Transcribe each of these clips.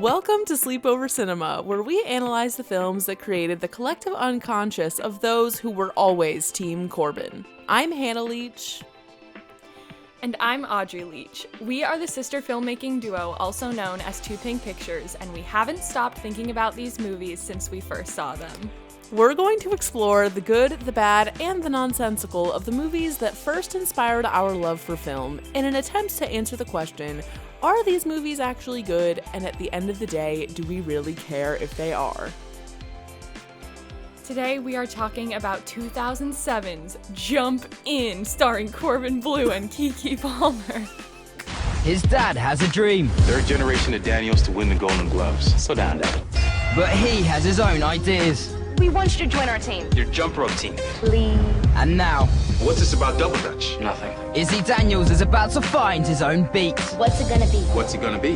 Welcome to Sleepover Cinema, where we analyze the films that created the collective unconscious of those who were always Team Corbin. I'm Hannah Leach. And I'm Audrey Leach. We are the sister filmmaking duo, also known as Two Pink Pictures, and we haven't stopped thinking about these movies since we first saw them. We're going to explore the good, the bad, and the nonsensical of the movies that first inspired our love for film in an attempt to answer the question, are these movies actually good? And at the end of the day, do we really care if they are? Today we are talking about 2007's Jump In, starring Corbin Bleu and Keke Palmer. His dad has a dream. Third generation of Daniels to win the Golden Gloves. Slow down, Dad. But he has his own ideas. We want you to join our team. Your jump rope team. Please. And now, What's this about double dutch? Nothing. Izzy Daniels is about to find his own beat. What's it gonna be? What's it gonna be?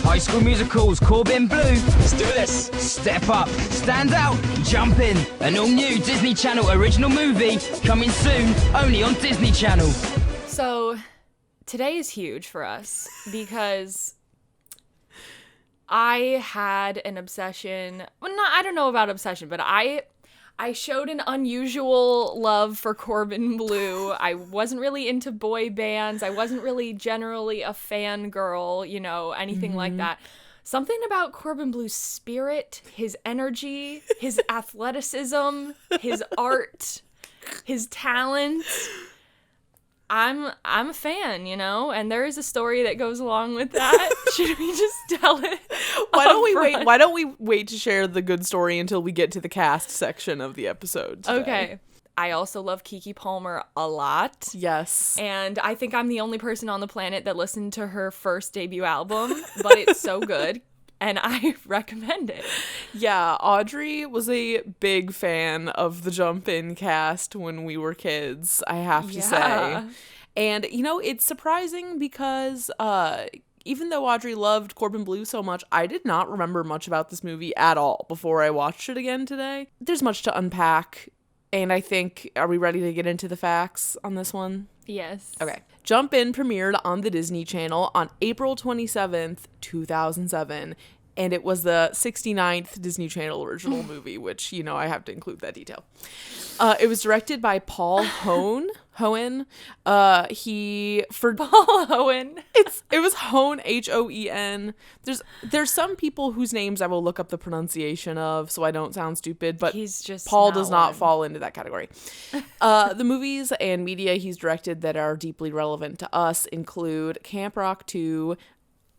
High School Musical's Corbin Bleu. Let's do this. Step up, stand out, jump in. An all-new Disney Channel original movie coming soon, only on Disney Channel. So, today is huge for us because I had an obsession. Well, I don't know about obsession, but I showed an unusual love for Corbin Bleu. I wasn't really into boy bands. I wasn't really generally a fangirl, anything like that. Something about Corbin Bleu's spirit, his energy, his athleticism, his art, his talent. I'm a fan, and there is a story that goes along with that. Should we just tell it? Why don't we wait to share the good story until we get to the cast section of the episode today? Okay. I also love Keke Palmer a lot. Yes. And I think I'm the only person on the planet that listened to her first debut album, but it's so good. And I recommend it. Yeah, Audrey was a big fan of the Jump In cast when we were kids, I have to say. And, it's surprising because even though Audrey loved Corbin Bleu so much, I did not remember much about this movie at all before I watched it again today. There's much to unpack, and I think, are we ready to get into the facts on this one? Yes. Okay. Jump In premiered on the Disney Channel on April 27th, 2007, and it was the 69th Disney Channel original movie, which, I have to include that detail. It was directed by Paul Hoen. Paul Hoen. It was Hoen, Hoen. There's some people whose names I will look up the pronunciation of so I don't sound stupid, but he's just Paul does not fall into that category. The movies and media he's directed that are deeply relevant to us include Camp Rock 2,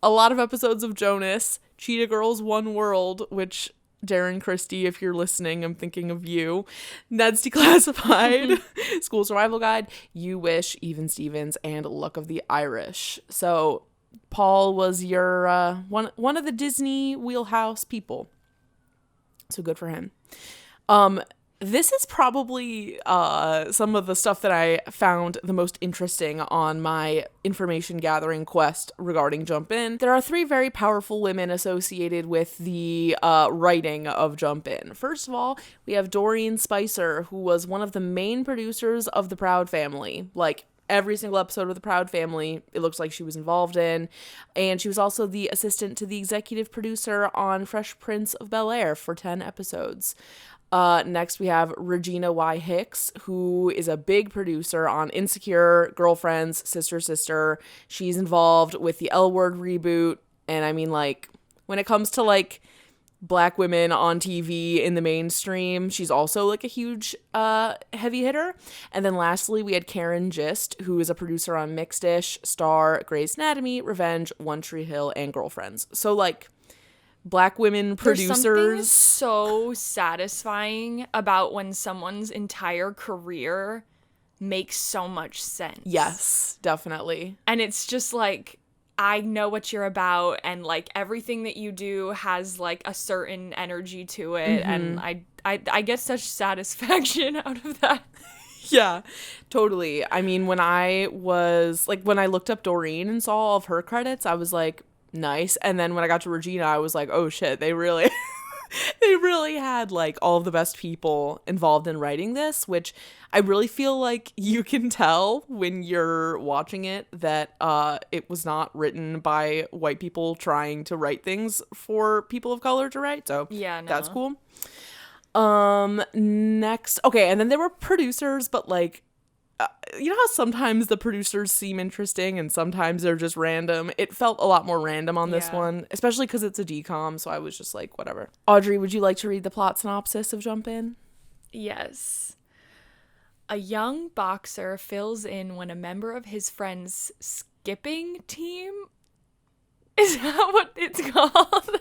a lot of episodes of Jonas, Cheetah Girls One World, which Darren Christie, if you're listening, I'm thinking of you. Ned's Declassified, School Survival Guide, You Wish, Even Stevens, and Luck of the Irish. So Paul was your one of the Disney wheelhouse people. So good for him. This is probably some of the stuff that I found the most interesting on my information gathering quest regarding Jump In. There are three very powerful women associated with the writing of Jump In. First of all, we have Doreen Spicer, who was one of the main producers of The Proud Family. Like, every single episode of The Proud Family, it looks like she was involved in. And she was also the assistant to the executive producer on Fresh Prince of Bel-Air for 10 episodes. Next, we have Regina Y. Hicks, who is a big producer on Insecure, Girlfriends, Sister Sister. She's involved with the L Word reboot. And I mean, when it comes to, Black women on TV in the mainstream, she's also, a huge heavy hitter. And then lastly, we had Karen Gist, who is a producer on Mixed-ish, Star, Grey's Anatomy, Revenge, One Tree Hill, and Girlfriends. So, Black women producers. There's something so satisfying about when someone's entire career makes so much sense. Yes, definitely. And it's just I know what you're about, and everything that you do has a certain energy to it, and I get such satisfaction out of that. Yeah, totally. I mean, when I looked up Doreen and saw all of her credits, I was like, nice. And then when I got to Regina, I was like, oh shit, they really They really had like all of the best people involved in writing this, which I really feel like you can tell when you're watching it that it was not written by white people trying to write things for people of color to write. So Yeah, no. that's cool. Next, okay, and then there were producers, but like, you know how sometimes the producers seem interesting and sometimes they're just random? It felt a lot more random on this one, especially because it's a decom, so I was just like, whatever. Audrey, would you like to read the plot synopsis of Jump In? Yes. A young boxer fills in when a member of his friend's skipping team. Is that what it's called?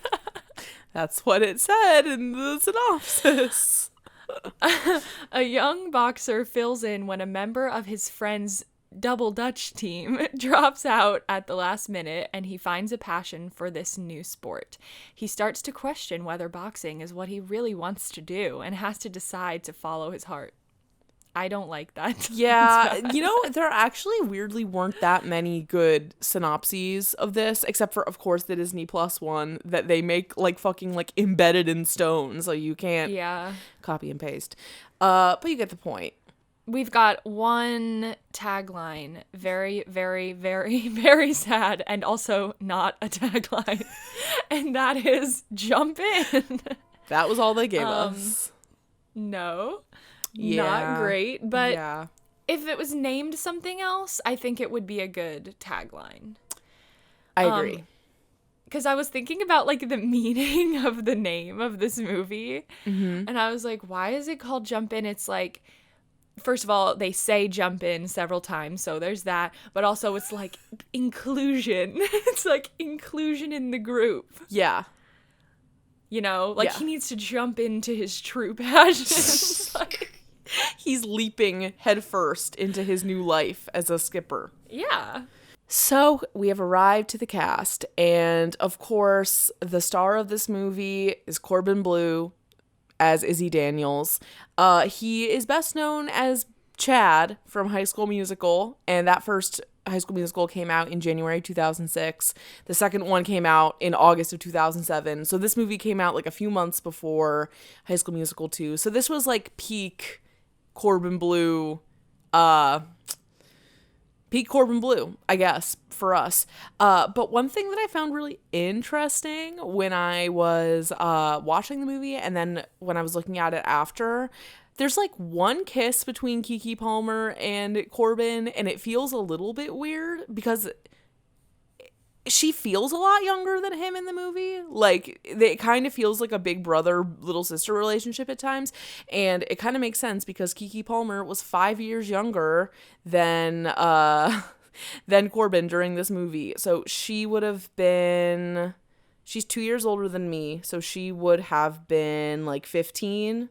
That's what it said in the synopsis. A young boxer fills in when a member of his friend's double dutch team drops out at the last minute, and he finds a passion for this new sport. He starts to question whether boxing is what he really wants to do and has to decide to follow his heart. I don't like that. Yeah, you know, there actually weirdly weren't that many good synopses of this, except for, of course, the Disney Plus one that they make like fucking like embedded in stone, so you can't copy and paste. But you get the point. We've got one tagline, very, very, very, very sad, and also not a tagline, and that is "Jump in." That was all they gave us. No. Yeah. Not great, but yeah. if it was named something else, I think it would be a good tagline. I agree. Because I was thinking about like the meaning of the name of this movie, and I was like, why is it called Jump In? It's like, first of all, they say jump in several times, so there's that, but also it's like inclusion. It's like inclusion in the group. Yeah. You know, like he needs to jump into his true passions. Like, he's leaping headfirst into his new life as a skipper. Yeah. So we have arrived to the cast, and of course, the star of this movie is Corbin Bleu as Izzy Daniels. He is best known as Chad from High School Musical, and that first High School Musical came out in January 2006. The second one came out in August of 2007. So this movie came out like a few months before High School Musical 2. So this was like peak Corbin Bleu, I guess, for us. But one thing that I found really interesting when I was watching the movie and then when I was looking at it after, there's like one kiss between Keke Palmer and Corbin, and it feels a little bit weird because she feels a lot younger than him in the movie. Like, it kind of feels like a big brother, little sister relationship at times. And it kind of makes sense because Keke Palmer was 5 years younger than Corbin during this movie. So she would have been, she's 2 years older than me. So she would have been like 15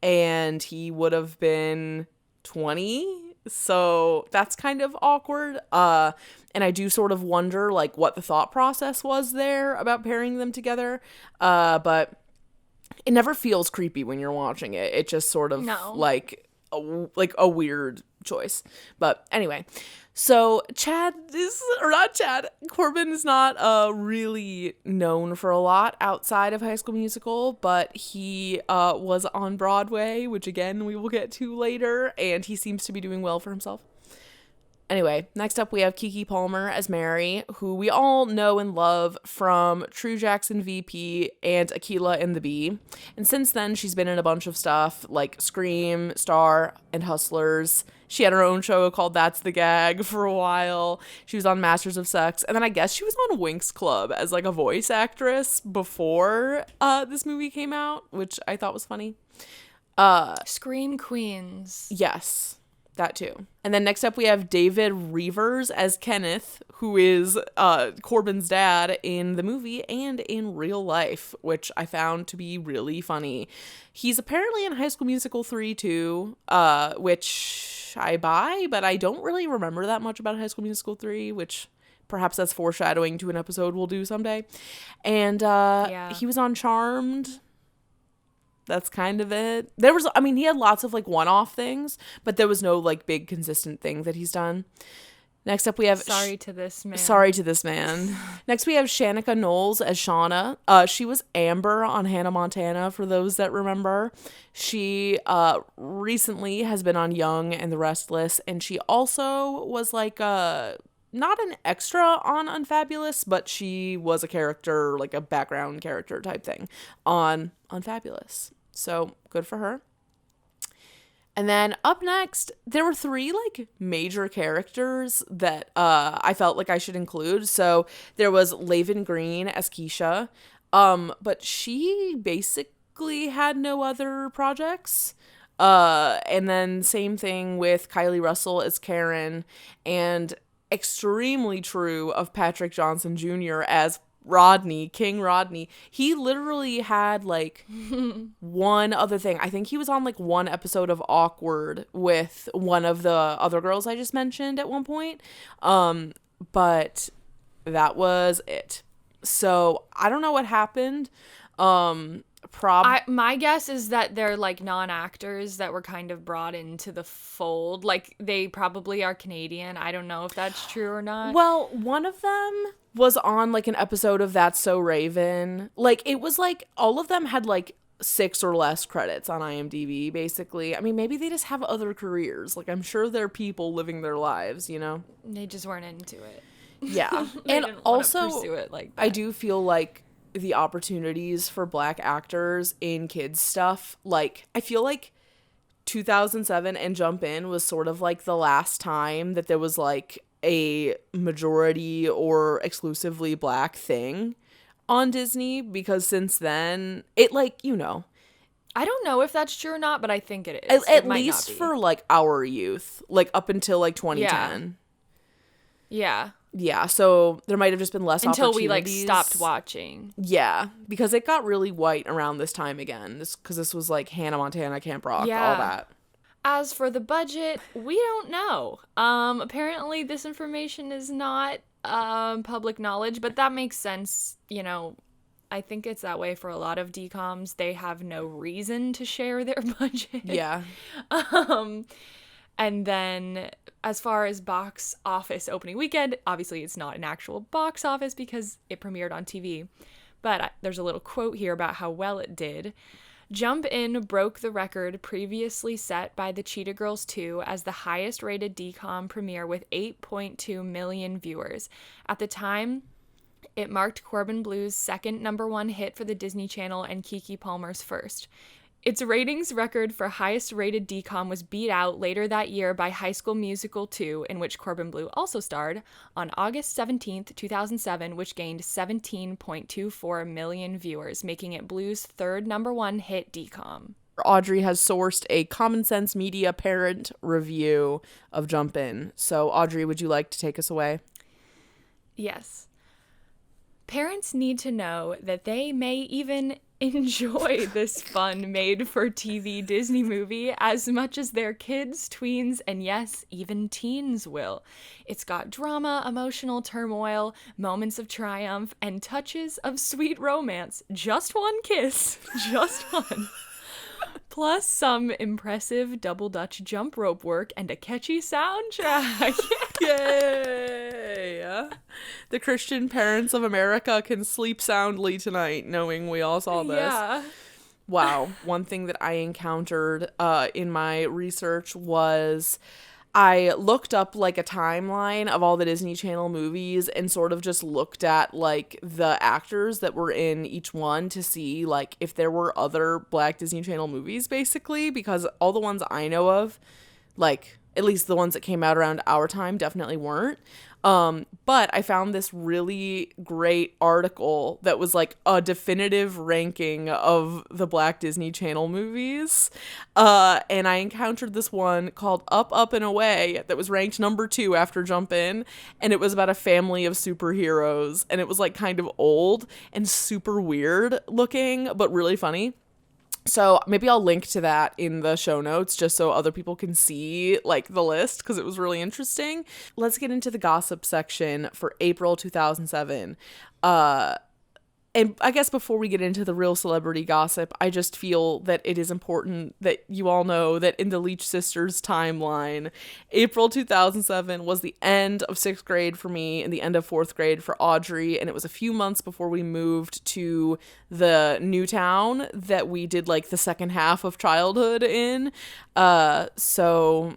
and he would have been 20. So that's kind of awkward. And I do sort of wonder like what the thought process was there about pairing them together. But it never feels creepy when you're watching it. It just sort of like a weird choice. But anyway, so Corbin is not really known for a lot outside of High School Musical, but he was on Broadway, which again we will get to later, and he seems to be doing well for himself. Anyway, next up we have Keke Palmer as Mary, who we all know and love from True Jackson VP and Akeelah and the Bee. And since then, she's been in a bunch of stuff like Scream, Star, and Hustlers. She had her own show called That's the Gag for a while. She was on Masters of Sex. And then I guess she was on Winx Club as like a voice actress before this movie came out, which I thought was funny. Scream Queens. Yes. That too. And then next up we have David Reavers as Kenneth, who is Corbin's dad in the movie and in real life, which I found to be really funny. He's apparently in High School Musical 3 too, which I buy, but I don't really remember that much about High School Musical 3, which perhaps that's foreshadowing to an episode we'll do someday. And he was on Charmed. That's kind of it. He had lots of like one-off things, but there was no like big consistent thing that he's done. Next up, we have Sorry to this man. Sorry to this man. Next, we have Shanika Knowles as Shauna. She was Amber on Hannah Montana, for those that remember. She recently has been on Young and the Restless, and she also was like not an extra on Unfabulous, but she was a character, like a background character type thing on Unfabulous. So good for her. And then up next, there were 3 like major characters that I felt like I should include. So there was Laven Green as Keisha, but she basically had no other projects. And then same thing with Kylie Russell as Karen, and extremely true of Patrick Johnson Jr. as Rodney, King Rodney. He literally had like one other thing. I think he was on like one episode of Awkward with one of the other girls I just mentioned at one point. But that was it. So I don't know what happened. My guess is that they're like non-actors that were kind of brought into the fold. Like they probably are Canadian. I don't know if that's true or not. Well, one of them was on like an episode of That's So Raven. Like it was like all of them had like 6 or less credits on IMDb, basically. I mean, maybe they just have other careers. Like I'm sure they're people living their lives, you know? They just weren't into it. Yeah. They And didn't wanna also, pursue it like that. I do feel like the opportunities for Black actors in kids stuff, like I feel like 2007 and Jump In was sort of like the last time that there was like a majority or exclusively Black thing on Disney, because since then it like, you know, I don't know if that's true or not, but I think it is. at least for like our youth, like up until like 2010. Yeah. Yeah, so there might have just been less Until we opportunities. like stopped watching. Yeah, because it got really white around this time again. Because this was like Hannah Montana, Camp Rock, all that. As for the budget, we don't know. Apparently this information is not public knowledge, but that makes sense. You know, I think it's that way for a lot of DCOMs. They have no reason to share their budget. Yeah. And then as far as box office opening weekend, obviously it's not an actual box office because it premiered on TV. But there's a little quote here about how well it did. Jump In broke the record previously set by the Cheetah Girls 2 as the highest rated DCOM premiere with 8.2 million viewers. At the time, it marked Corbin Bleu's second #1 hit for the Disney Channel and Keke Palmer's first. Its ratings record for highest rated DCOM was beat out later that year by High School Musical 2, in which Corbin Bleu also starred, on August 17th, 2007, which gained 17.24 million viewers, making it Blue's third #1 hit DCOM. Audrey has sourced a Common Sense Media parent review of Jump In. So, Audrey, would you like to take us away? Yes. Parents need to know that they may even enjoy this fun made-for-TV Disney movie as much as their kids, tweens, and yes, even teens will. It's got drama, emotional turmoil, moments of triumph, and touches of sweet romance. Just one kiss. Just one. Plus some impressive double Dutch jump rope work and a catchy soundtrack. Yay! The Christian parents of America can sleep soundly tonight knowing we all saw this. Yeah. Wow. One thing that I encountered in my research was I looked up like a timeline of all the Disney Channel movies and sort of just looked at like the actors that were in each one to see like if there were other Black Disney Channel movies, basically, because all the ones I know of, like at least the ones that came out around our time, definitely weren't. But I found this really great article that was like a definitive ranking of the Black Disney Channel movies. And I encountered this one called Up, Up and Away that was ranked #2 after Jump In. And it was about a family of superheroes. And it was like kind of old and super weird looking, but really funny. So maybe I'll link to that in the show notes just so other people can see like the list, because it was really interesting. Let's get into the gossip section for April 2007. And I guess before we get into the real celebrity gossip, I just feel that it is important that you all know that in the Leach sisters timeline, April 2007 was the end of 6th grade for me and the end of 4th grade for Audrey. And it was a few months before we moved to the new town that we did like the second half of childhood in. So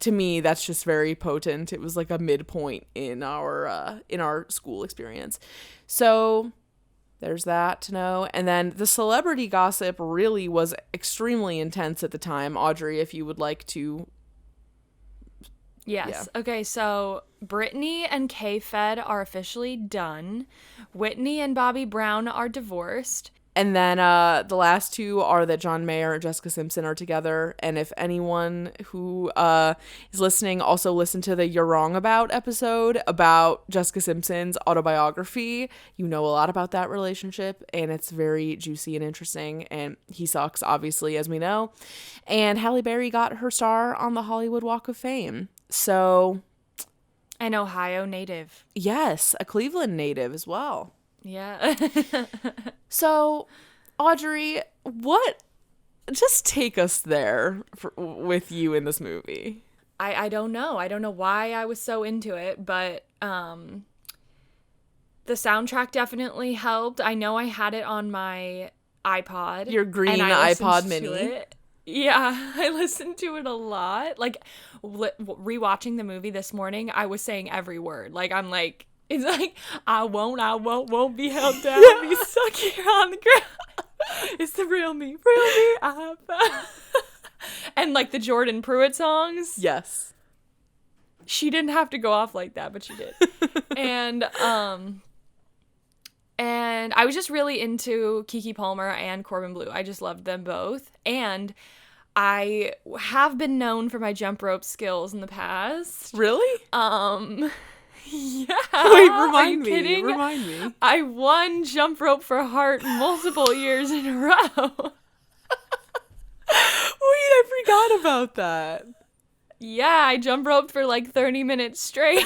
to me, that's just very potent. It was like a midpoint in our school experience. So there's that to know. And then the celebrity gossip really was extremely intense at the time. Audrey, if you would like to. Yes. Yeah. Okay, so Brittany and K-Fed are officially done. Whitney and Bobby Brown are divorced. And then the last two are that John Mayer and Jessica Simpson are together. And if anyone who is listening also listened to the You're Wrong About episode about Jessica Simpson's autobiography, you know a lot about that relationship. And it's very juicy and interesting. And he sucks, obviously, as we know. And Halle Berry got her star on the Hollywood Walk of Fame. So... An Ohio native. Yes, a Cleveland native as well. Yeah. So, Audrey, just take us there with you in this movie. I don't know. I don't know why I was so into it, but the soundtrack definitely helped. I know I had it on my iPod. Your green iPod mini. Yeah, I listened to it a lot. Like, rewatching the movie this morning, I was saying every word. Like, I'm like... It's like, I won't be held down, be stuck here on the ground. It's the real me, I found. And like the Jordan Pruitt songs. Yes. She didn't have to go off like that, but she did. And I was just really into Keke Palmer and Corbin Bleu. I just loved them both. And I have been known for my jump rope skills in the past. Really? Yeah. Wait, remind me. I won jump rope for Heart multiple years in a row. Wait, I forgot about that. Yeah, I jump roped for like 30 minutes straight.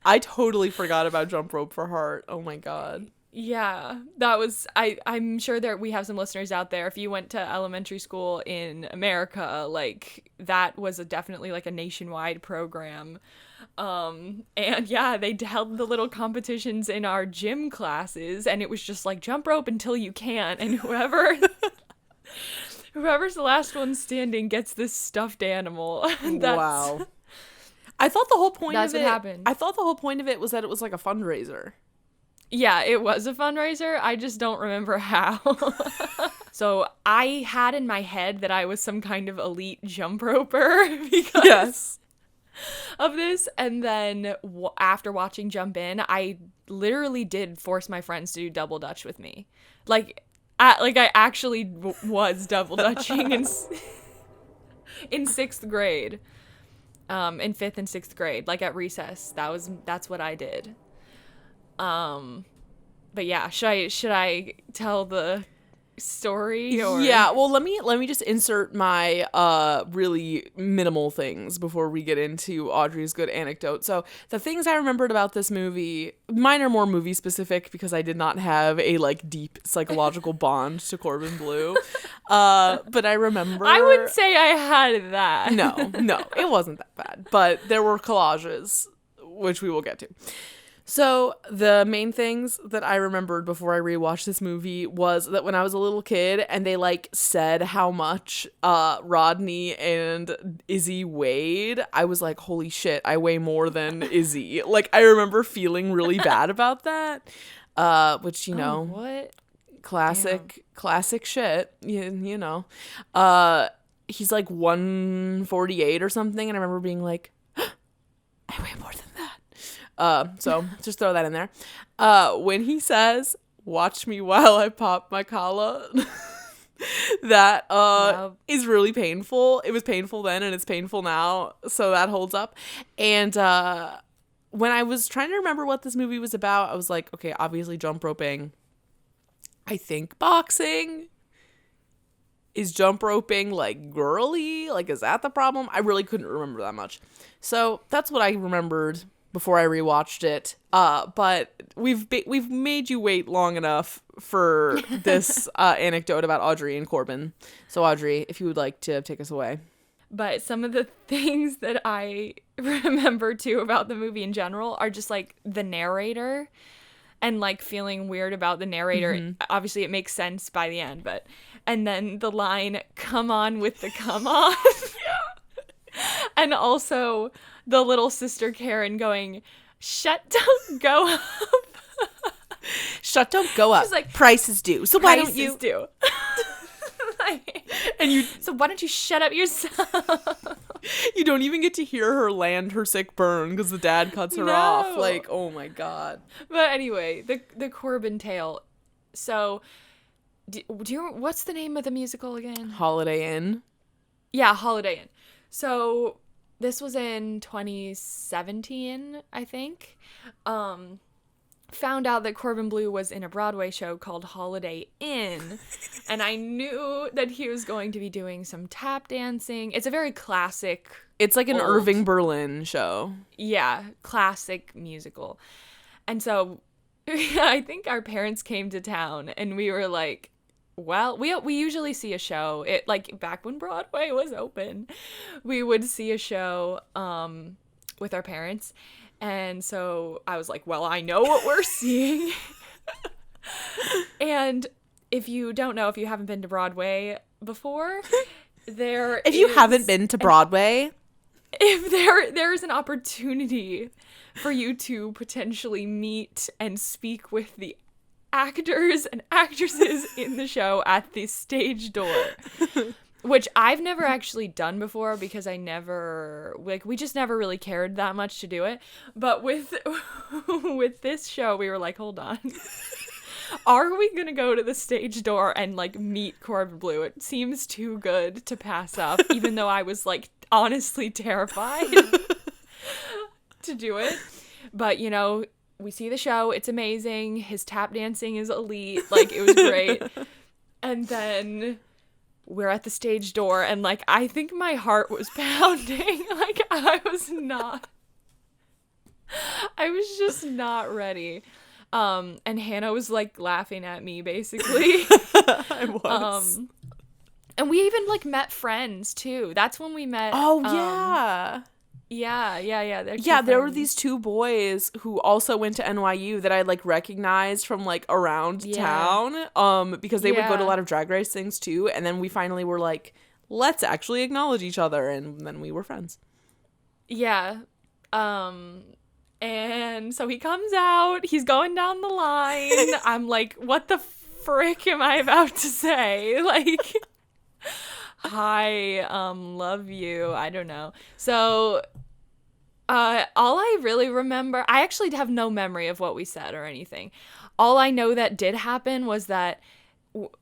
I totally forgot about jump rope for Heart. Oh my god. Yeah, that was, I'm sure that we have some listeners out there. If you went to elementary school in America, like, that was definitely like a nationwide program. And yeah, they held the little competitions in our gym classes, and it was just like jump rope until you can't, and whoever's the last one standing gets this stuffed animal. Wow. I thought the whole point that's of it, what happened. I thought the whole point of it was that it was like a fundraiser. Yeah, it was a fundraiser. I just don't remember how. So I had in my head that I was some kind of elite jump roper because of this. And then after watching Jump In, I literally did force my friends to do double dutch with me. I actually was double dutching in 6th grade. In 5th and 6th grade, like at recess. That's what I did. But yeah, should I tell the story or? Yeah, well, let me just insert my really minimal things before we get into Audrey's good anecdote. So the things I remembered about this movie, mine are more movie specific because I did not have a like deep psychological bond to Corbin Bleu. But I remember, I wouldn't say I had that. No, it wasn't that bad. But there were collages, which we will get to. So the main things that I remembered before I rewatched this movie was that when I was a little kid and they like said how much Rodney and Izzy weighed, I was like, holy shit, I weigh more than Izzy. Like, I remember feeling really bad about that, which, you know, what? Classic shit, you know. He's like 148 or something, and I remember being like, I weigh more than that. So just throw that in there. When he says, watch me while I pop my collar, that is really painful. It was painful then and it's painful now. So that holds up. And when I was trying to remember what this movie was about, I was like, okay, obviously jump roping. I think boxing. Is jump roping like girly? Like, is that the problem? I really couldn't remember that much. So that's what I remembered before I rewatched it. But we've made you wait long enough for this anecdote about Audrey and Corbin. So Audrey, if you would like to take us away. But some of the things that I remember too about the movie in general are just like the narrator and like feeling weird about the narrator. Mm-hmm. Obviously it makes sense by the end, and then the line, "Come on with the come on." And also the little sister Karen going, "Shut, don't go up." Shut, don't go up. She's like, price is due. So why don't you? Due. So why don't you shut up yourself? You don't even get to hear her land her sick burn because the dad cuts her off. Like, oh my God. But anyway, the Corbin tale. So, do you what's the name of the musical again? Holiday Inn. Yeah, Holiday Inn. So this was in 2017, I think. Found out that Corbin Bleu was in a Broadway show called Holiday Inn, and I knew that he was going to be doing some tap dancing. It's a very classic. It's like an Irving Berlin show. Yeah, classic musical. And so I think our parents came to town, and we were like, well, we usually see a show. It like back when Broadway was open, we would see a show with our parents. And so I was like, well, I know what we're seeing. And if you don't know, if you haven't been to Broadway before, if you haven't been to Broadway, if there's an opportunity for you to potentially meet and speak with the actors and actresses in the show at the stage door, which I've never actually done before because we just never really cared that much to do it. But with this show, we were like, hold on. Are we going to go to the stage door and like meet Corbin Bleu? It seems too good to pass up, even though I was like honestly terrified to do it. But, you know, we see the show. It's amazing. His tap dancing is elite. Like, it was great. And then we're at the stage door, and like I think my heart was pounding. Like I was just not ready. And Hannah was like laughing at me basically. I was. And we even like met friends too. That's when we met. Oh yeah. Yeah. There were these two boys who also went to NYU that I like recognized from like around town. Because they would go to a lot of Drag Race things too. And then we finally were like, let's actually acknowledge each other, and then we were friends. Yeah. And so he comes out. He's going down the line. I'm like, what the frick am I about to say? Like, hi, love you. I don't know. So all I really remember, I actually have no memory of what we said or anything. All I know that did happen was that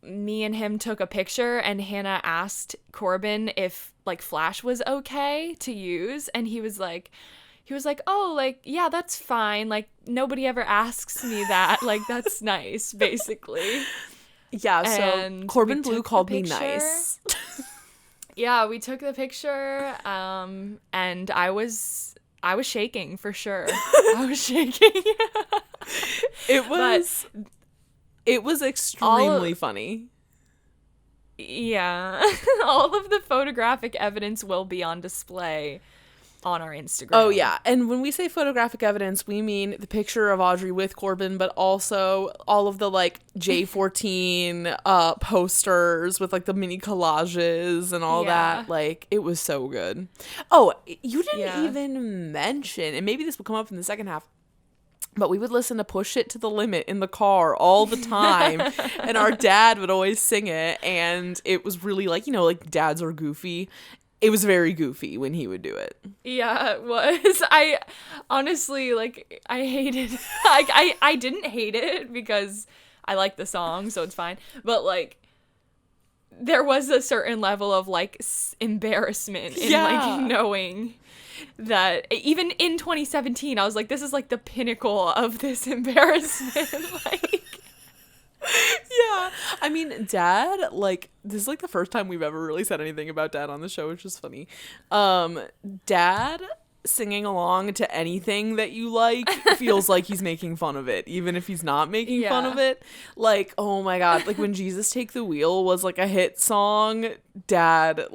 me and him took a picture, and Hannah asked Corbin if like Flash was okay to use, and he was like, oh, like, yeah, that's fine. Like, nobody ever asks me that. Like, that's nice, basically. Yeah, so Corbin Bleu called me nice. Yeah, we took the picture, and I was shaking for sure. I was shaking. It was extremely funny. Yeah. All of the photographic evidence will be on display on our Instagram. Oh, yeah. And when we say photographic evidence, we mean the picture of Audrey with Corbin, but also all of the, like, J14 posters with, like, the mini collages and all that. Like, it was so good. Oh, you didn't even mention, and maybe this will come up in the second half, but we would listen to Push It to the Limit in the car all the time. And our dad would always sing it. And it was really like, you know, like dads are goofy. It was very goofy when he would do it. Yeah, it was. I honestly, like, I hated, like, I didn't hate it because I like the song, so it's fine. But, like, there was a certain level of, like, embarrassment in, like, knowing that even in 2017, I was like, this is, like, the pinnacle of this embarrassment. Like, yeah. I mean, Dad, like, this is like the first time we've ever really said anything about Dad on the show, which is funny. Dad singing along to anything that you like feels like he's making fun of it, even if he's not making fun of it. Like, oh my God, like when Jesus Take the Wheel was like a hit song, Dad,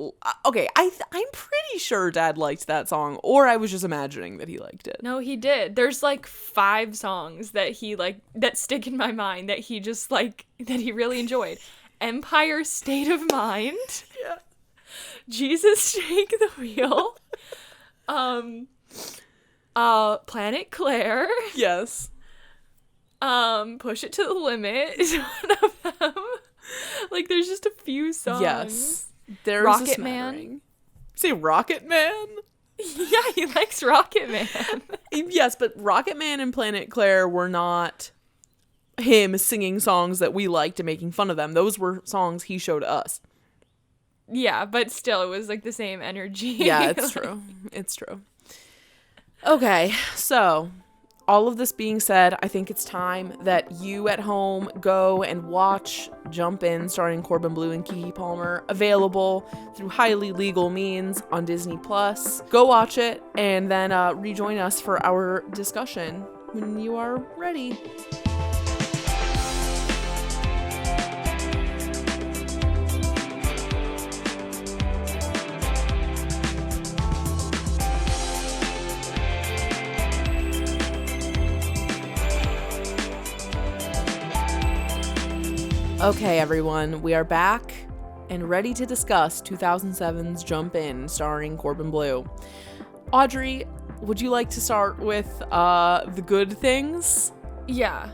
okay, I'm pretty sure Dad liked that song, or I was just imagining that he liked it. No, he did. There's like 5 songs that he like, that stick in my mind that he just like, that he really enjoyed. Empire State of Mind. Yeah. Jesus Take the Wheel. Planet Claire. Yes. Push It to the Limit is one of them. Like, there's just a few songs. Yes. There's Rocket Man. Say Rocket Man? Yeah, he likes Rocket Man. Yes, but Rocket Man and Planet Claire were not him singing songs that we liked and making fun of them. Those were songs he showed us. Yeah, but still, it was like the same energy. Yeah, it's true. It's true. Okay, so all of this being said, I think it's time that you at home go and watch Jump In, starring Corbin Bleu and Keke Palmer, available through highly legal means on Disney+. Go watch it and then rejoin us for our discussion when you are ready. Okay, everyone, we are back and ready to discuss 2007's Jump In, starring Corbin Bleu. Audrey, would you like to start with the good things? Yeah,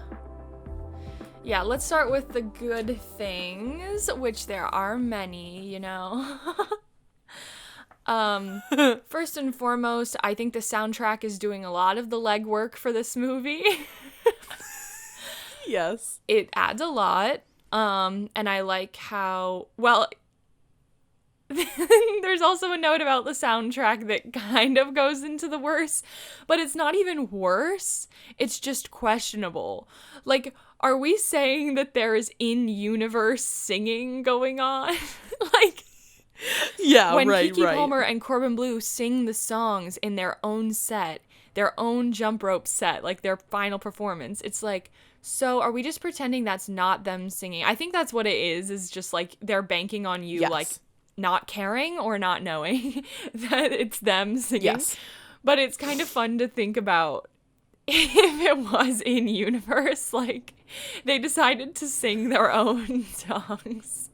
let's start with the good things, which there are many, you know. First and foremost, I think the soundtrack is doing a lot of the legwork for this movie. Yes. It adds a lot. And I like how, well, there's also a note about the soundtrack that kind of goes into the worse, but it's not even worse. It's just questionable. Like, are we saying that there is in-universe singing going on? Like, yeah, when right, Keke right. Palmer and Corbin Bleu sing the songs in their own set, their own jump rope set, like their final performance, it's like, so are we just pretending that's not them singing? I think that's what it is just like they're banking on you, Yes. like not caring or not knowing that it's them singing. Yes. But it's kind of fun to think about if it was in universe, like they decided to sing their own songs.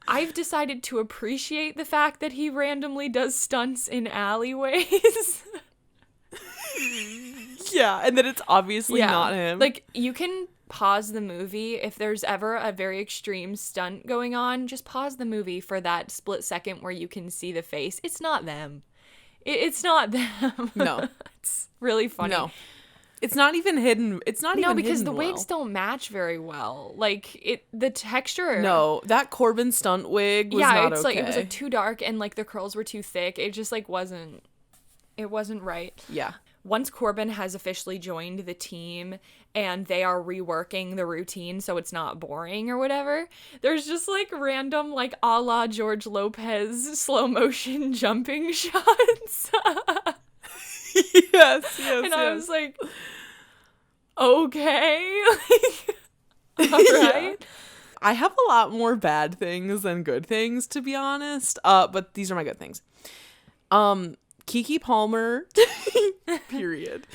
I've decided to appreciate the fact that he randomly does stunts in alleyways. Yeah, and that it's obviously not him. Like, you can pause the movie if there's ever a very extreme stunt going on. Just pause the movie for that split second where you can see the face. It's not them. It's not them. No. It's really funny. No. It's not even hidden. It's not even hidden. No, because the well. wigs don't match very well. Like, the texture. No, that Corbin stunt wig was not it's okay. like, it was like too dark and like the curls were too thick. It just like wasn't right. Yeah. Once Corbin has officially joined the team and they are reworking the routine so it's not boring or whatever, there's just like random like a la George Lopez slow motion jumping shots. yes. And I was like, okay. Like, all right. Yeah. I have a lot more bad things than good things, to be honest. But these are my good things. Keke Palmer, period.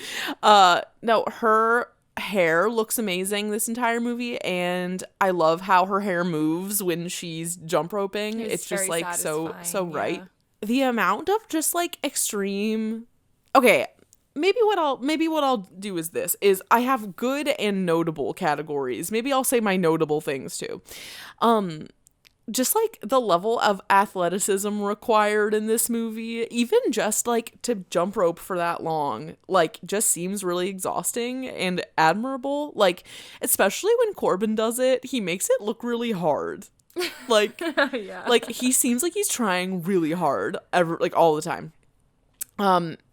No, her hair looks amazing this entire movie, and I love how her hair moves when she's jump roping. It's just like so right. The amount of just like extreme. Okay, maybe what I'll do is I have good and notable categories. Maybe I'll say my notable things too. Just like the level of athleticism required in this movie, even just like to jump rope for that long, like just seems really exhausting and admirable. Like, especially when Corbin does it, he makes it look really hard. Like, Yeah. like he seems like he's trying really hard like all the time.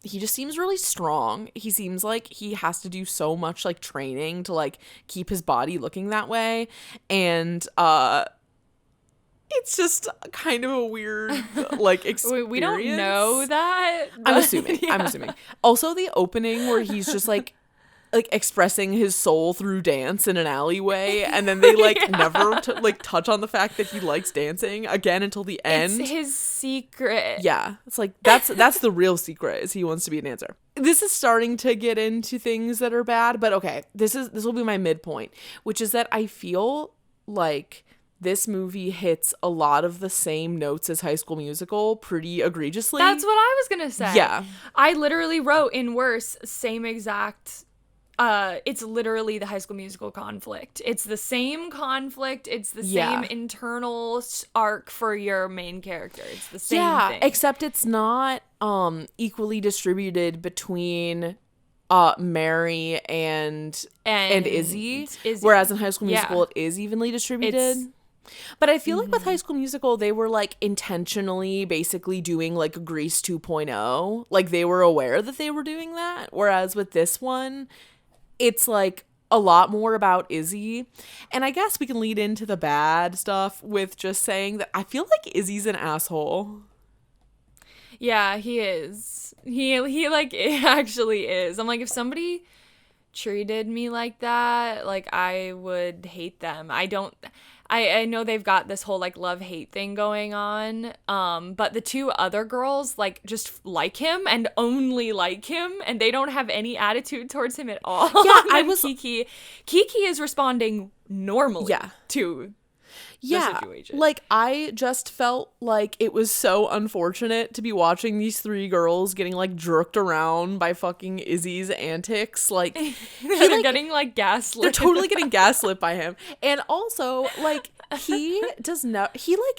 He just seems really strong. He seems like he has to do so much like training to like keep his body looking that way. And, It's just kind of a weird, like, experience. We don't know that. I'm assuming. I'm assuming. Also, the opening where he's just like expressing his soul through dance in an alleyway, and then they never touch on the fact that he likes dancing again until the end. It's his secret. Yeah, it's like that's the real secret, is he wants to be a dancer. This is starting to get into things that are bad, but okay, this will be my midpoint, which is that I feel like this movie hits a lot of the same notes as High School Musical pretty egregiously. That's what I was gonna say. Yeah, I literally wrote in worse, same exact. It's literally the High School Musical conflict. It's the same conflict. It's the same internal arc for your main character. It's the same thing. Except it's not equally distributed between Mary and Izzy. Whereas in High School Musical it is evenly distributed. But I feel like with High School Musical, they were like intentionally basically doing like Grease 2.0. Like they were aware that they were doing that. Whereas with this one, it's like a lot more about Izzy. And I guess we can lead into the bad stuff with just saying that I feel like Izzy's an asshole. Yeah, he is. He like it actually is. I'm like, if somebody treated me like that, like I would hate them. I know they've got this whole like love-hate thing going on, but the two other girls like just like him and only like him, and they don't have any attitude towards him at all. Yeah, Keke is responding normally to the situation. Like I just felt like it was so unfortunate to be watching these three girls getting like jerked around by fucking Izzy's antics. Like they're getting like gaslit. They're totally getting gaslit by him. And also like he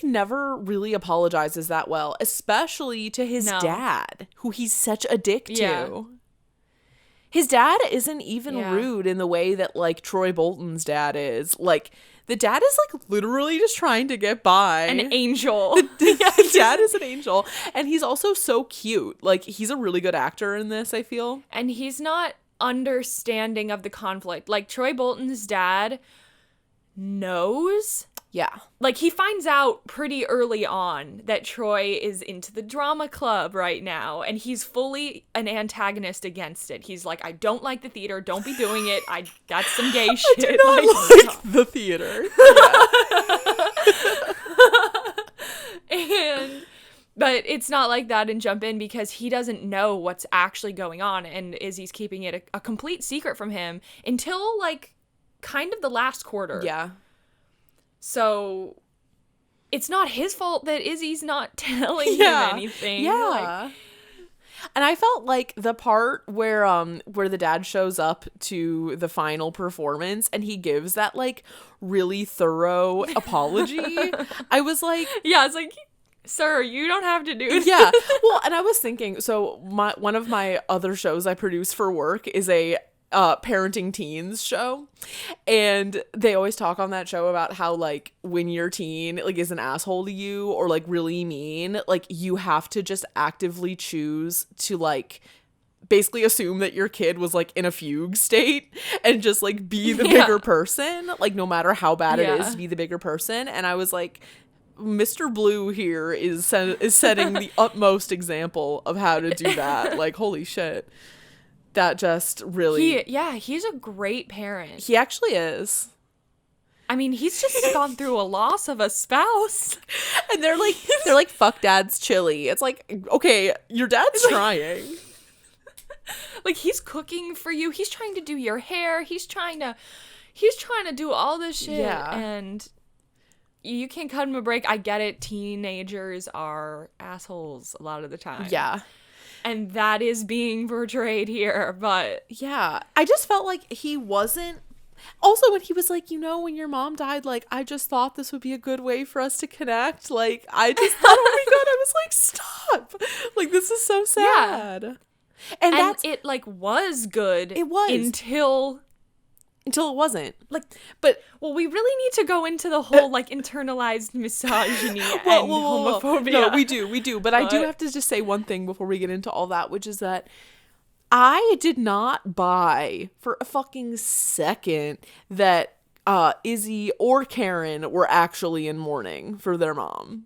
never really apologizes that well, especially to his dad, who he's such a dick to. Yeah. His dad isn't even rude in the way that like Troy Bolton's dad is. Like the dad is like literally just trying to get by. An angel. The dad is an angel. And he's also so cute. Like he's a really good actor in this, I feel. And he's not understanding of the conflict. Like Troy Bolton's dad knows. Yeah. Like he finds out pretty early on that Troy is into the drama club right now, and he's fully an antagonist against it. He's like, I don't like the theater. Don't be doing it. That's some gay shit. I do not like the theater. Yeah. But it's not like that in Jump In, because he doesn't know what's actually going on, and Izzy's keeping it a complete secret from him until like kind of the last quarter. Yeah. So it's not his fault that Izzy's not telling him anything. Yeah. And I felt like the part where the dad shows up to the final performance and he gives that like really thorough apology, I was like, yeah, it's like, sir, you don't have to do this. Yeah. Well, and I was thinking, so one of my other shows I produce for work is a parenting teens show, and they always talk on that show about how like when your teen like is an asshole to you or like really mean, like you have to just actively choose to like basically assume that your kid was like in a fugue state and just like be the bigger person, like no matter how bad it is to be the bigger person. And I was like, Mr. Blue here is setting the utmost example of how to do that. Like holy shit. That just really... he's a great parent. He actually is. I mean, he's just gone through a loss of a spouse. And they're like, fuck dad's chili. It's like, okay, your dad's trying. Like, he's cooking for you. He's trying to do your hair. He's trying to do all this shit. Yeah. And you can't cut him a break. I get it. Teenagers are assholes a lot of the time. Yeah. And that is being portrayed here, but... Yeah. I just felt like he wasn't... Also, when he was like, you know, when your mom died, like, I just thought this would be a good way for us to connect. Like, I just thought, oh my God, I was like, stop. Like, this is so sad. Yeah. And it, like, was good. It was. Until it wasn't. Like, but... Well, we really need to go into the whole, like, internalized misogyny and homophobia. No, we do. But I do have to just say one thing before we get into all that, which is that I did not buy for a fucking second that Izzy or Karen were actually in mourning for their mom.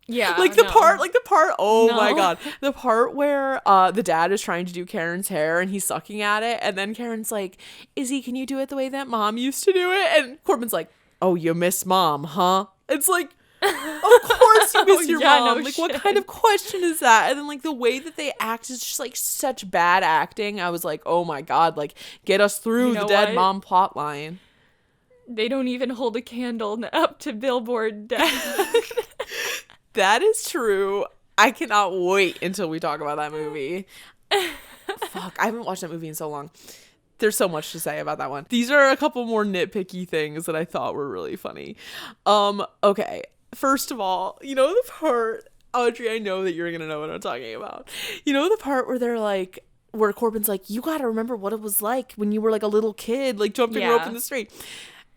Yeah. The part, oh my No. God. The part where the dad is trying to do Karen's hair and he's sucking at it. And then Karen's like, Izzy, can you do it the way that mom used to do it? And Corbin's like, oh, you miss mom, huh? It's like, of course you miss your yeah, mom. no Like, what shit. kind of question is that? And then, like, the way that they act is just, like, such bad acting. I was like, oh my God, like, get us through You know the dead what? mom plot line. They don't even hold a candle up to Billboard Death. That is true. I cannot wait until we talk about that movie. Fuck, I haven't watched that movie in so long. There's so much to say about that one. These are a couple more nitpicky things that I thought were really funny. Okay. First of all, you know the part, Audrey, I know that you're going to know what I'm talking about. You know the part where they're like, where Corbin's like, you got to remember what it was like when you were like a little kid, like jumping rope in the street.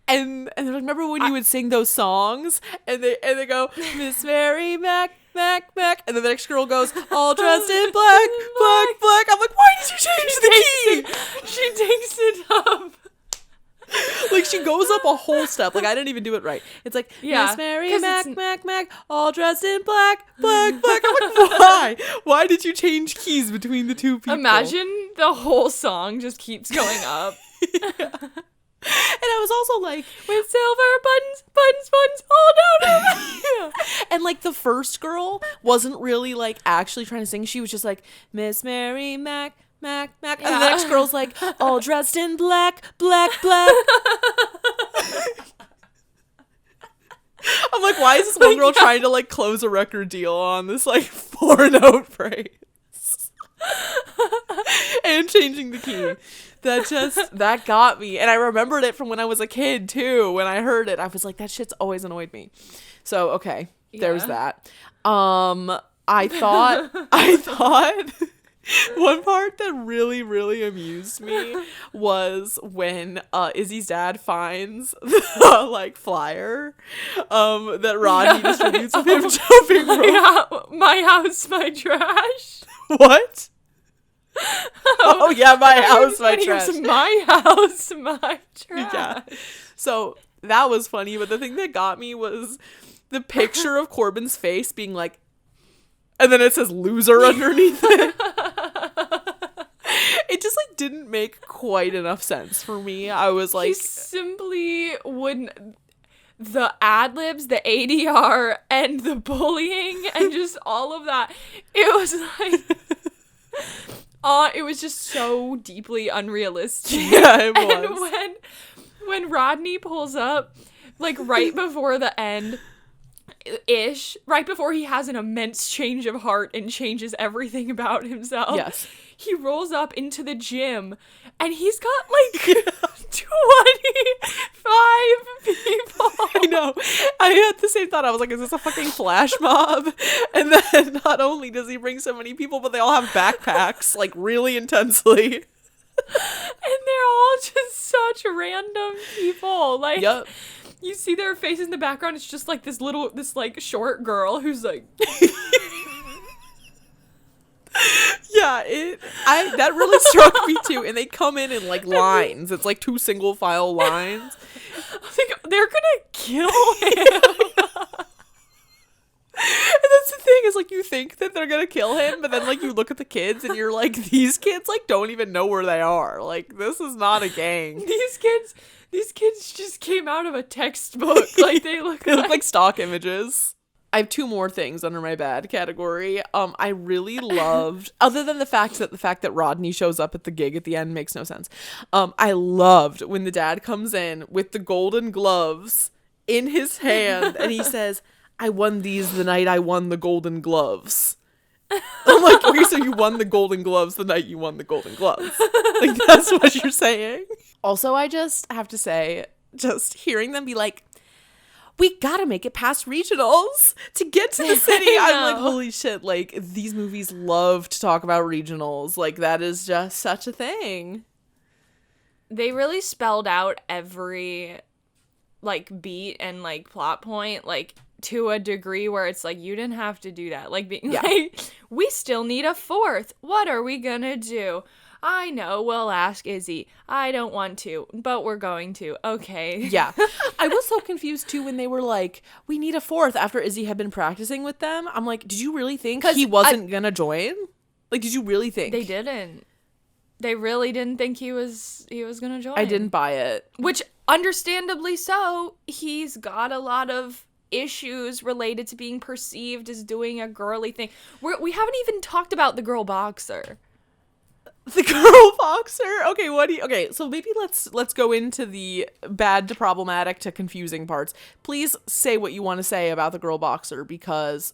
And they're like, remember when you would sing those songs? And they go, Miss Mary Mac, Mac, Mac. And then the next girl goes, all dressed in black, black, black. I'm like, why did you change the key? She takes it up. Like, she goes up a whole step. Like, I didn't even do it right. It's like, Yeah, Miss Mary 'cause Mac, it's- Mac, Mac, all dressed in black, black, black. I'm like, why? Why did you change keys between the two people? Imagine the whole song just keeps going up. And I was also like, With silver buttons, buttons, buttons, all down. and like the first girl wasn't really like actually trying to sing. She was just like, Miss Mary Mac, Mac, Mac. And the next girl's like, all dressed in black, black, black. I'm like, why is this one girl trying to like close a record deal on this like 4-note phrase? And changing the key. That got me. And I remembered it from when I was a kid too. When I heard it, I was like, that shit's always annoyed me. So, okay, there's that. I thought one part that really, really amused me was when Izzy's dad finds the like flyer that Rodney distributes of him jumping rope. My house, my trash. What? Oh yeah, my house, my When he trash. was my house, my trash. Yeah. So that was funny, but the thing that got me was the picture of Corbin's face being like, and then it says loser underneath it. It just like didn't make quite enough sense for me. I was like, He simply wouldn't. The ad-libs, the ADR, and the bullying, and just all of that. It was like... it was just so deeply unrealistic. yeah, it was. And when Rodney pulls up, like right before the end, right before he has an immense change of heart and changes everying about himself. Yes. He rolls up into the gym and he's got like 25 people. I know. I had the same thought. I was like, is this a fucking flash mob? And then not only does he bring so many people, but they all have backpacks, like really intensely. And they're all just such random people. Like, Yep. you see their faces in the background. It's just like this like short girl who's like, Yeah, that really struck me too. And they come in like lines. It's like 2 single file lines. I think they're gonna kill him. And that's the thing is like you think that they're gonna kill him, but then like you look at the kids and you're like, these kids like don't even know where they are. Like this is not a gang. These kids just came out of a textbook. Like they look They look like stock images. I have 2 more things under my bad category. I really loved, other than the fact that Rodney shows up at the gig at the end makes no sense. I loved when the dad comes in with the golden gloves in his hand and he says, I won these the night I won the golden gloves. I'm like, okay, so you won the golden gloves the night you won the golden gloves. Like, that's what you're saying. Also, I just have to say, just hearing them be like, we gotta make it past regionals to get to the city. I'm like, holy shit, like, these movies love to talk about regionals. Like, that is just such a thing. They really spelled out every like beat and like plot point like to a degree where it's like you didn't have to do that. Like being like, we still need a 4th. What are we gonna do? I know, we'll ask Izzy. I don't want to, but we're going to. Okay. Yeah. I was so confused too when they were like, we need a fourth after Izzy had been practicing with them. I'm like, did you really think he wasn't gonna join? Like, did you really think? They didn't. They really didn't think he was gonna join. I didn't buy it. Which, understandably so, he's got a lot of issues related to being perceived as doing a girly thing. We haven't even talked about the girl boxer. The girl boxer? Okay, so maybe let's go into the bad to problematic to confusing parts. Please say what you want to say about the girl boxer, because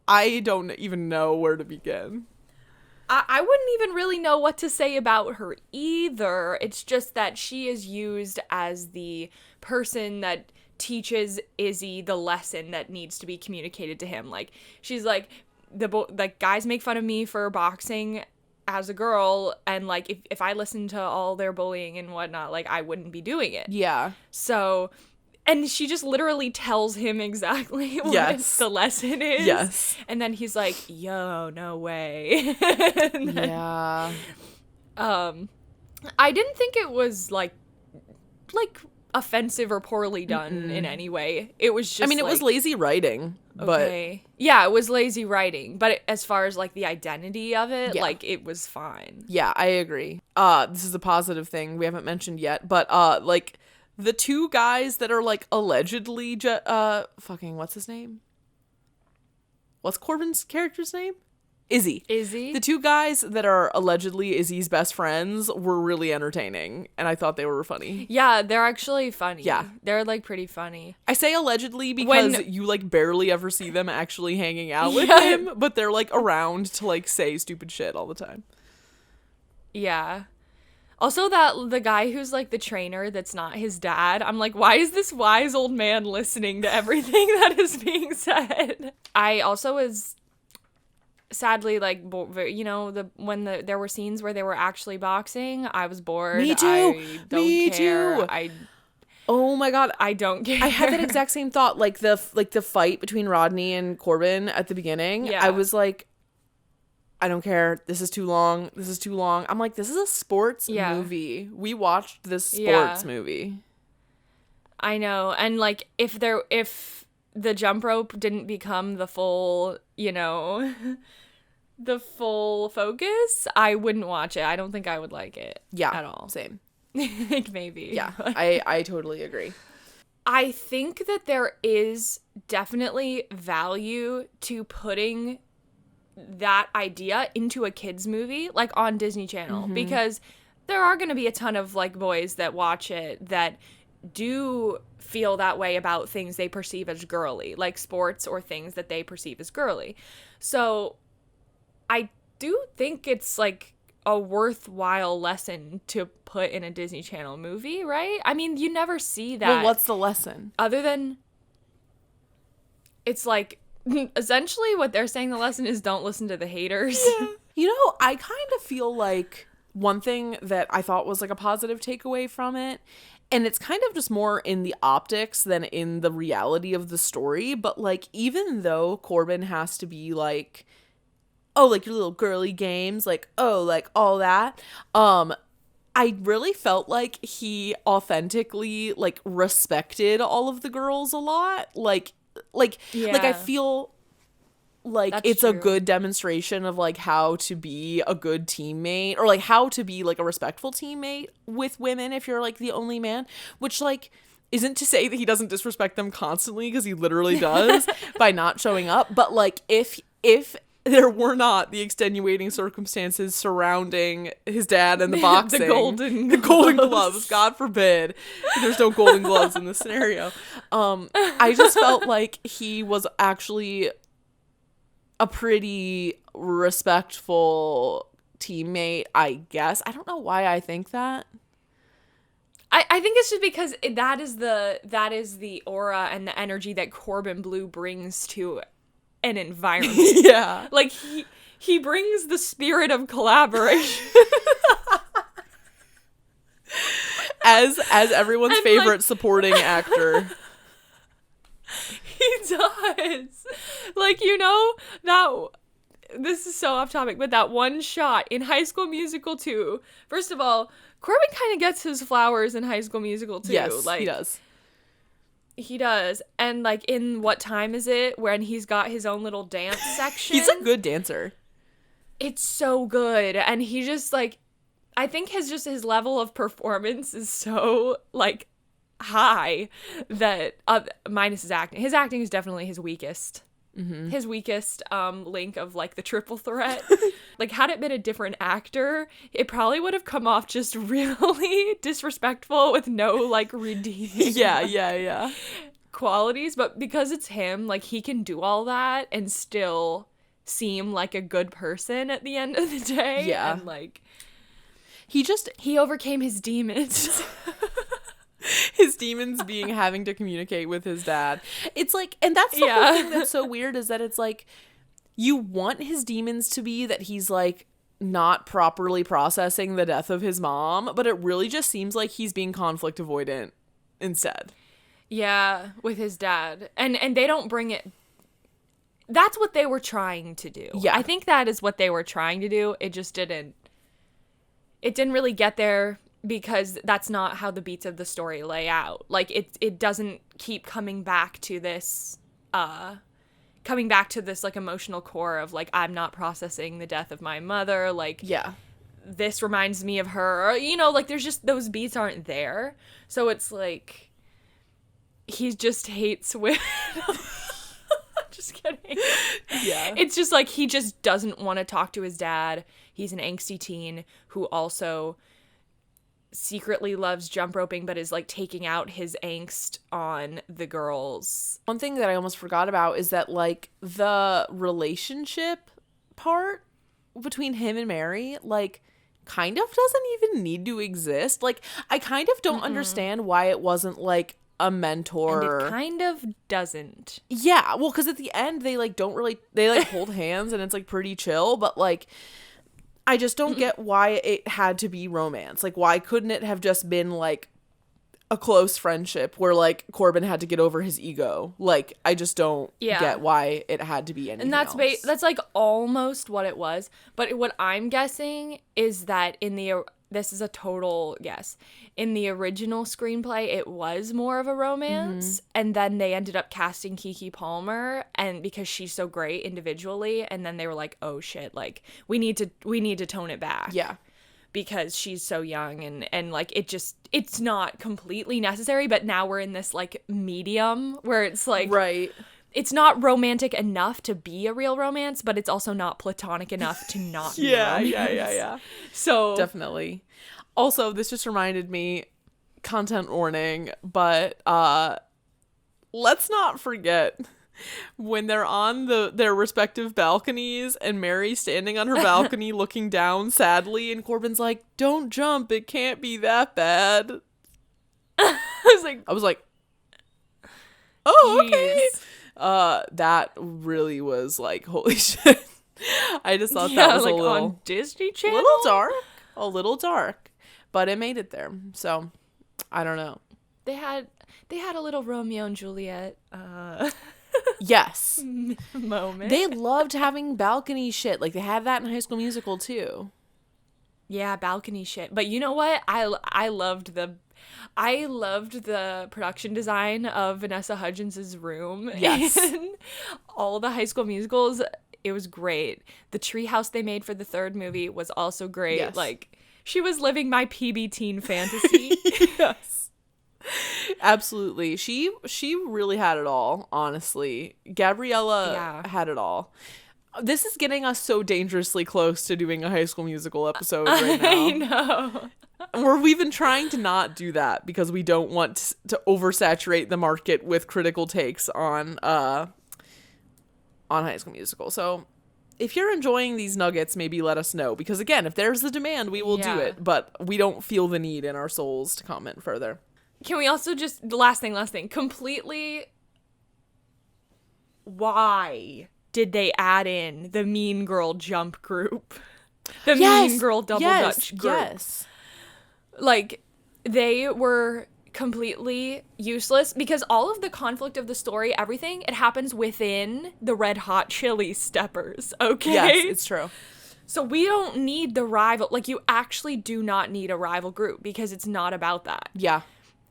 I don't even know where to begin. I wouldn't even really know what to say about her either. It's just that she is used as the person that teaches Izzy the lesson that needs to be communicated to him. Like, she's like, like, guys make fun of me for boxing as a girl, and like, if I listened to all their bullying and whatnot, like, I wouldn't be doing it. Yeah. So, and she just literally tells him exactly what the lesson is. Yes. And then he's like, yo, no way. Yeah. I didn't think it was like offensive or poorly done in any way. It was just, it was lazy writing, okay. Yeah, it was lazy writing, but as far as like the identity of it, like, it was fine. Yeah, I agree. This is a positive thing we haven't mentioned yet, but like, the two guys that are like allegedly fucking, what's his name? What's Corbin's character's name? Izzy. The two guys that are allegedly Izzy's best friends were really entertaining, and I thought they were funny. Yeah, they're actually funny. Yeah. They're like pretty funny. I say allegedly because you like barely ever see them actually hanging out with him, but they're like around to like say stupid shit all the time. Yeah. Also, the guy who's like the trainer that's not his dad, I'm like, why is this wise old man listening to everything that is being said? I also was sadly, like, when there were scenes where they were actually boxing, I was bored. Me too. I don't care. Oh my god, I don't care. I had that exact same thought. Like the fight between Rodney and Corbin at the beginning. Yeah. I was like, I don't care. This is too long. I'm like, this is a sports movie. We watched this sports movie. I know. And like, if the jump rope didn't become the full, the full focus, I wouldn't watch it. I don't think I would like it. Yeah. At all. Same. Like, maybe. Yeah. I totally agree. I think that there is definitely value to putting that idea into a kids movie, like on Disney Channel, because there are going to be a ton of like boys that watch it that do feel that way about things they perceive as girly, like sports or things that they perceive as girly. So I do think it's like a worthwhile lesson to put in a Disney Channel movie, right? I mean, you never see that. Well, what's the lesson? Other than, it's like, essentially what they're saying the lesson is, don't listen to the haters. Yeah. I kind of feel like one thing that I thought was like a positive takeaway from it, and it's kind of just more in the optics than in the reality of the story, but like, even though Corbin has to be like, oh, like your little girly games, like, oh, like all that, I really felt like he authentically like respected all of the girls a lot. Like I feel like it's a good demonstration of like how to be a good teammate, or like how to be like a respectful teammate with women if you're like the only man, which like isn't to say that he doesn't disrespect them constantly, because he literally does by not showing up. But like, if there were not the extenuating circumstances surrounding his dad and the boxing, the golden gloves, God forbid, there's no golden gloves in this scenario. I just felt like he was actually a pretty respectful teammate, I guess. I don't know why I think that. I think it's just because that is the aura and the energy that Corbin Bleu brings to an environment. Yeah. Like, he brings the spirit of collaboration. as everyone's and favorite like, supporting actor. He does. Like, that this is so off topic, but that one shot in High School Musical 2, first of all, Corbin kind of gets his flowers in High School Musical 2. Yes, like, he does. He does. And, like, in What Time Is It, when he's got his own little dance section. He's a good dancer. It's so good. And he just, like, I think his level of performance is so, like, high that, minus his acting. His acting is definitely his weakest. Mm-hmm. His weakest link of, like, the triple threat. Like, had it been a different actor, it probably would have come off just really disrespectful with no, like, redeeming Yeah. qualities. But because it's him, like, he can do all that and still seem like a good person at the end of the day. Yeah. And, like, he overcame his demons. His demons being having to communicate with his dad. It's like, and that's the whole thing that's so weird, is that it's like, you want his demons to be that he's like not properly processing the death of his mom, but it really just seems like he's being conflict avoidant instead. Yeah, with his dad. And they don't bring it. That's what they were trying to do. Yeah. I think that is what they were trying to do. It just didn't. It didn't really get there because that's not how the beats of the story lay out. Like, it doesn't keep coming back to this like, emotional core of, like, I'm not processing the death of my mother. Like, Yeah. this reminds me of her. Or, you know, like, there's just, those beats aren't there. So it's like, he just hates women. Just kidding. Yeah. It's just like, he just doesn't want to talk to his dad. He's an angsty teen who also secretly loves jump roping, but is, like, taking out his angst on the girls. One thing that I almost forgot about is that, like, the relationship part between him and Mary, like, kind of doesn't even need to exist. Like, I kind of don't understand why it wasn't, like, a mentor. And it kind of doesn't. Yeah, well, because at the end they, like, don't really, they, like, hold hands and it's, like, pretty chill, but, like, I just don't get why it had to be romance. Like, why couldn't it have just been, like, a close friendship where, like, Corbin had to get over his ego? Like, I just don't get why it had to be anything else. That's like almost what it was. But what I'm guessing is that this is a total guess. In the original screenplay, it was more of a romance, and then they ended up casting Keke Palmer, and because she's so great individually, and then they were like, "Oh shit! Like, we need to tone it back." Yeah. Because she's so young and like it's not completely necessary, but now we're in this, like, medium where it's like, right. It's not romantic enough to be a real romance, but it's also not platonic enough to not be a romance. Yeah. So Definitely. Also, this just reminded me, content warning, but let's not forget when they're on their respective balconies and Mary's standing on her balcony looking down sadly, and Corbin's like, "Don't jump, it can't be that bad." I was like, "Oh, okay." That really was like, holy shit. I just thought that was, like, a little on Disney Channel. a little dark, but it made it there. So, I don't know. They had a little Romeo and Juliet Yes. moment. They loved having balcony shit. Like, they had that in High School Musical too. Yeah, balcony shit. But you know what? I loved the production design of Vanessa Hudgens' room. Yes. In all the High School Musicals. It was great. The treehouse they made for the third movie was also great. Yes. Like, she was living my PB teen fantasy. Yes. Absolutely. She really had it all, honestly. Gabriella had it all. This is getting us so dangerously close to doing a High School Musical episode right now. I know. We've been trying to not do that because we don't want to oversaturate the market with critical takes on High School Musical. So if you're enjoying these nuggets, maybe let us know. Because again, if there's the demand, we will do it. But we don't feel the need in our souls to comment further. Can we also just, last thing, completely, why did they add in the Mean Girl jump group? The Mean Girl double dutch group? Yes. Like, they were completely useless because all of the conflict of the story, everything, it happens within the Red Hot Chili Steppers, okay? Yes, it's true. So we don't need the rival. Like, you actually do not need a rival group because it's not about that. Yeah.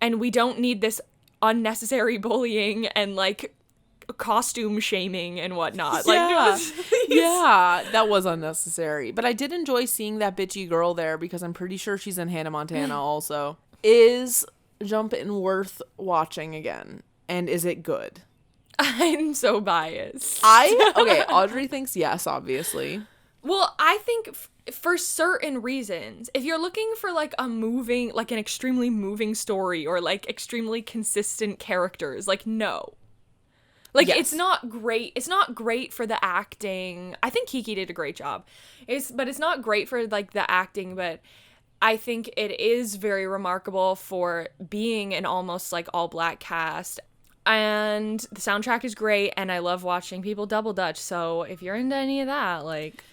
And we don't need this unnecessary bullying and, like, costume shaming and whatnot. Yeah. Yeah, that was unnecessary. But I did enjoy seeing that bitchy girl there because I'm pretty sure she's in Hannah Montana also. Is Jump In worth watching again? And is it good? I'm so biased. Okay, Audrey thinks yes, obviously. Well, I think for certain reasons, if you're looking for like an extremely moving story or like extremely consistent characters, like no. Like, yes. It's not great. It's not great for the acting. I think Keke did a great job. But it's not great for like the acting, but I think it is very remarkable for being an almost like all black cast. And the soundtrack is great, and I love watching people double dutch. So if you're into any of that, like,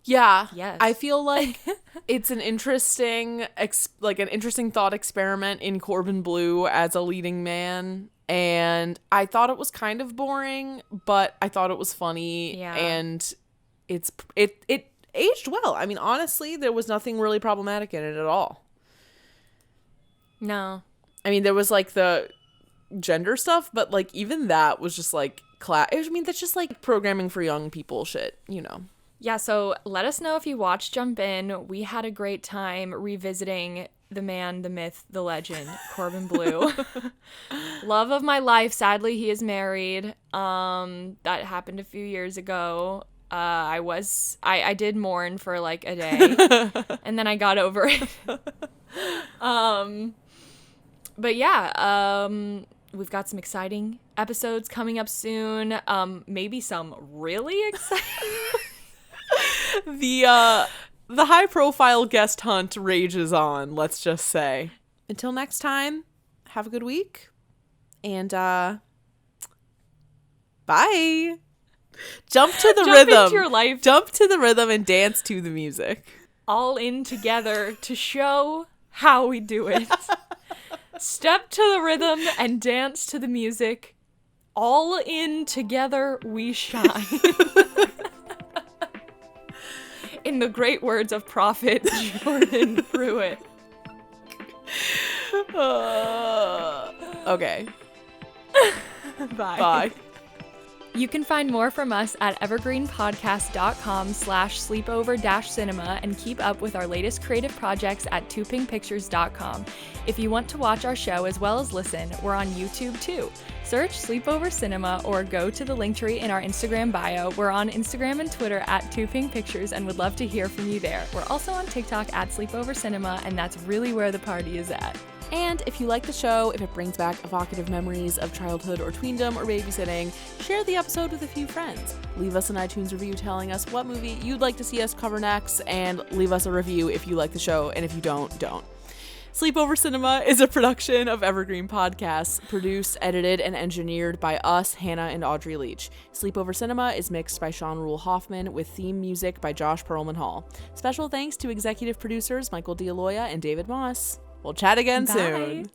yeah, yes. I feel like it's an interesting, interesting thought experiment in Corbin Bleu as a leading man. And I thought it was kind of boring, but I thought it was funny. Yeah. And it aged well. I mean, honestly, there was nothing really problematic in it at all. No. I mean, there was like the gender stuff, but like even that was just like I mean, that's just like programming for young people shit, you know. Yeah, so let us know if you watched Jump In. We had a great time revisiting the man, the myth, the legend, Corbin Bleu. Love of my life. Sadly, he is married. That happened a few years ago. I did mourn for like a day, and then I got over it. But yeah, we've got some exciting episodes coming up soon. Maybe some really exciting. The high profile guest hunt rages on, let's just say. Until next time, have a good week. And bye. Jump to the rhythm. Into your life. Jump to the rhythm and dance to the music. All in together to show how we do it. Step to the rhythm and dance to the music. All in together we shine. In the great words of Prophet Jordan Pruitt. Okay. Bye. Bye. You can find more from us at evergreenpodcast.com/sleepover-cinema and keep up with our latest creative projects at twopinkpictures.com. If you want to watch our show as well as listen, we're on YouTube too. Search Sleepover Cinema or go to the link tree in our Instagram bio. We're on Instagram and Twitter at twopinkpictures and would love to hear from you there. We're also on TikTok at Sleepover Cinema, and that's really where the party is at. And if you like the show, if it brings back evocative memories of childhood or tweendom or babysitting, share the episode with a few friends. Leave us an iTunes review telling us what movie you'd like to see us cover next, and leave us a review if you like the show, and if you don't, don't. Sleepover Cinema is a production of Evergreen Podcasts, produced, edited, and engineered by us, Hannah and Audrey Leach. Sleepover Cinema is mixed by Sean Rule Hoffman with theme music by Josh Perlman Hall. Special thanks to executive producers Michael D'Aloia and David Moss. We'll chat again soon.